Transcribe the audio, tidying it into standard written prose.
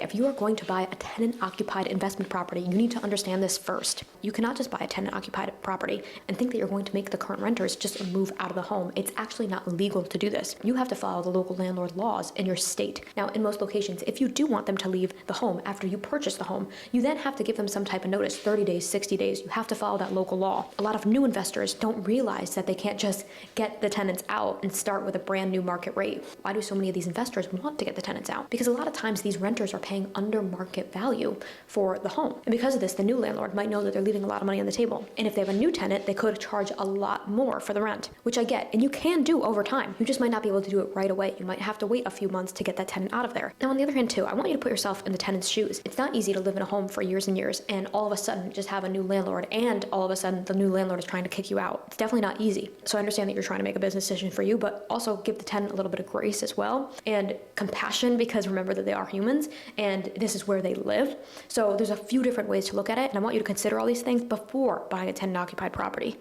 If you are going to buy a tenant-occupied investment property, you need to understand this first. You cannot just buy a tenant-occupied property and think that you're going to make the current renters just move out of the home. It's actually not legal to do this. You have to follow the local landlord laws in your state. Now, in most locations, if you do want them to leave the home after you purchase the home, you then have to give them some type of notice, 30 days, 60 days. You have to follow that local law. A lot of new investors don't realize that they can't just get the tenants out and start with a brand new market rate. Why do so many of these investors want to get the tenants out? Because a lot of times these renters are paying under market value for the home. And because of this, the new landlord might know that they're leaving a lot of money on the table. And if they have a new tenant, they could charge a lot more for the rent, which I get. And you can do over time. You just might not be able to do it right away. You might have to wait a few months to get that tenant out of there. Now, on the other hand, too, I want you to put yourself in the tenant's shoes. It's not easy to live in a home for years and years and all of a sudden just have a new landlord, and all of a sudden the new landlord is trying to kick you out. It's definitely not easy. So I understand that you're trying to make a business decision for you, but also give the tenant a little bit of grace as well and compassion, because remember that they are humans and this is where they live. So there's a few different ways to look at it, and I want you to consider all these things before buying a tenant-occupied property.